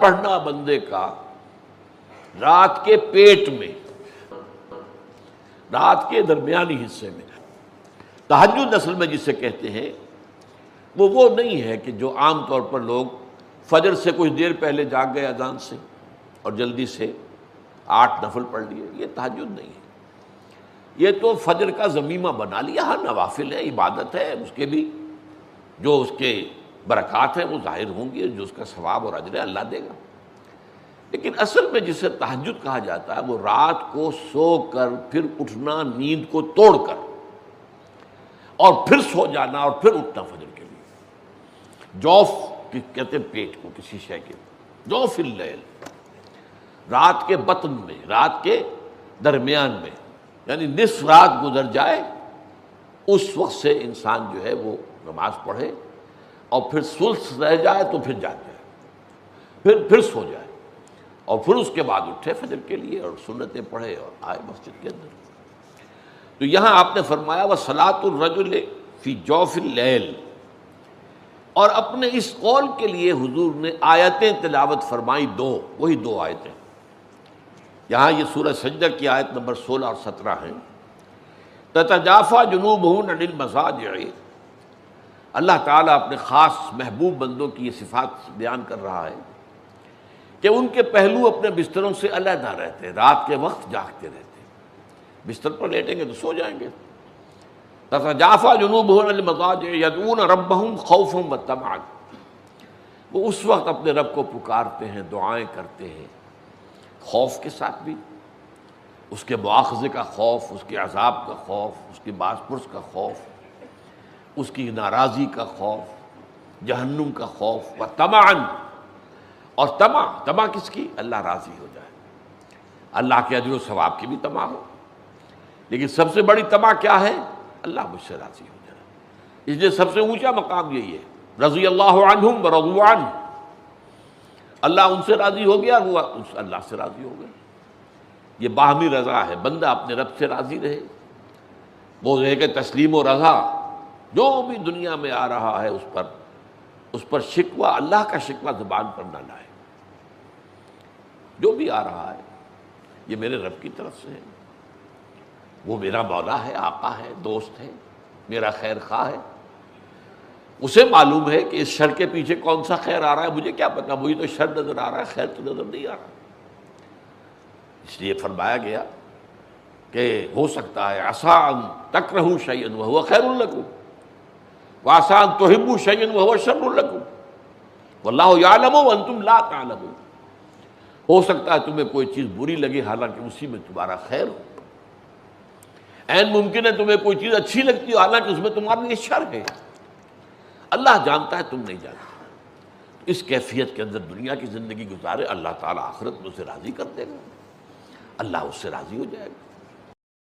پڑھنا بندے کا رات کے پیٹ میں، رات کے درمیانی حصے میں. تہجد اصل میں جسے کہتے ہیں وہ نہیں ہے کہ جو عام طور پر لوگ فجر سے کچھ دیر پہلے جاگ گئے اذان سے اور جلدی سے 8 نفل پڑھ لیے، یہ تہجد نہیں ہے. یہ تو فجر کا ضمیمہ بنا لیا. ہاں نوافل ہے، عبادت ہے، اس کے بھی جو اس کے برکات ہیں وہ ظاہر ہوں گی، جو اس کا ثواب اور اجر ہے اللہ دے گا. لیکن اصل میں جسے تہجد کہا جاتا ہے وہ رات کو سو کر پھر اٹھنا نیند کو توڑ کر اور پھر سو جانا اور پھر اٹھنا فجر کے لیے. جوف کہتے ہیں پیٹ کو کسی شے کے، جوف اللیل، رات کے بطن میں، رات کے درمیان میں، یعنی نصف رات گزر جائے اس وقت سے انسان جو ہے وہ نماز پڑھے اور پھر ثلث رہ جائے تو پھر جاگ جائے، پھر سو جائے اور پھر اس کے بعد اٹھے فجر کے لیے اور سنتیں پڑھے اور آئے مسجد کے اندر. تو یہاں آپ نے فرمایا وَصَلَاةُ الرَّجُلِ فِي جَوْفِ اللَّيْلِ، اور اپنے اس قول کے لیے حضور نے آیتیں تلاوت فرمائی وہی دو آیتیں. یہاں یہ سورہ سجدہ کی آیت نمبر 16 اور 17 ہیں. تَتَجَافَىٰ جُنُوبُهُمْ عَنِ الْمَضَاجِعِ، اللہ تعالیٰ اپنے خاص محبوب بندوں کی یہ صفات بیان کر رہا ہے کہ ان کے پہلو اپنے بستروں سے علیحدہ رہتے ہیں، رات کے وقت جاگتے رہتے ہیں. بستر پر لیٹیں گے تو سو جائیں گے. تَتَجَافَىٰ جُنُوبُهُمْ عَنِ الْمَضَاجِعِ يَدْعُونَ رَبَّهُمْ خَوْفًا وَطَمَعًا، وہ اس وقت اپنے رب کو پکارتے ہیں، دعائیں کرتے ہیں، خوف کے ساتھ بھی، اس کے مواخذے کا خوف، اس کے عذاب کا خوف، اس کی باز پرس کا خوف، اس کی ناراضی کا خوف، جہنم کا خوف، وطمعًا، اور طمع کس کی؟ اللہ راضی ہو جائے، اللہ کے اجر و ثواب کی بھی طمع ہو. لیکن سب سے بڑی طمع کیا ہے؟ اللہ مجھ سے راضی ہو جائے. اس لیے سب سے اونچا مقام یہی ہے، رضی اللہ عنہم ورضوا عنہ، اللہ ان سے راضی ہو گیا، وہ اللہ سے راضی ہو گئے. یہ باہمی رضا ہے، بندہ اپنے رب سے راضی رہے. وہ ہے کہ تسلیم و رضا، جو بھی دنیا میں آ رہا ہے اس پر شکوہ، اللہ کا شکوہ زبان پر نہ لائے. جو بھی آ رہا ہے یہ میرے رب کی طرف سے ہے، وہ میرا مولا ہے، آقا ہے، دوست ہے، میرا خیر خواہ ہے. اسے معلوم ہے کہ اس شر کے پیچھے کون سا خیر آ رہا ہے، مجھے کیا پتا، مجھے تو شر نظر آ رہا ہے، خیر تو نظر نہیں آ رہا. اس لیے فرمایا گیا کہ ہو سکتا ہے عسیٰ ان تکرہوا شیئا وہو خیر لکم وعسیٰ ان تحبوا شیئا وہو شر لکم واللہ یعلم وانتم لا تعلمون. ہو سکتا ہے تمہیں کوئی چیز بری لگے حالانکہ اسی میں تمہارا خیر ہو. عین ممکن ہے تمہیں کوئی چیز اچھی لگتی ہو حالانکہ اس میں تمہارے لیے شر ہے. اللہ جانتا ہے، تم نہیں جانتے. اس کیفیت کے اندر دنیا کی زندگی گزارے، اللہ تعالیٰ آخرت میں اسے راضی کر دے گا، اللہ اس سے راضی ہو جائے گا.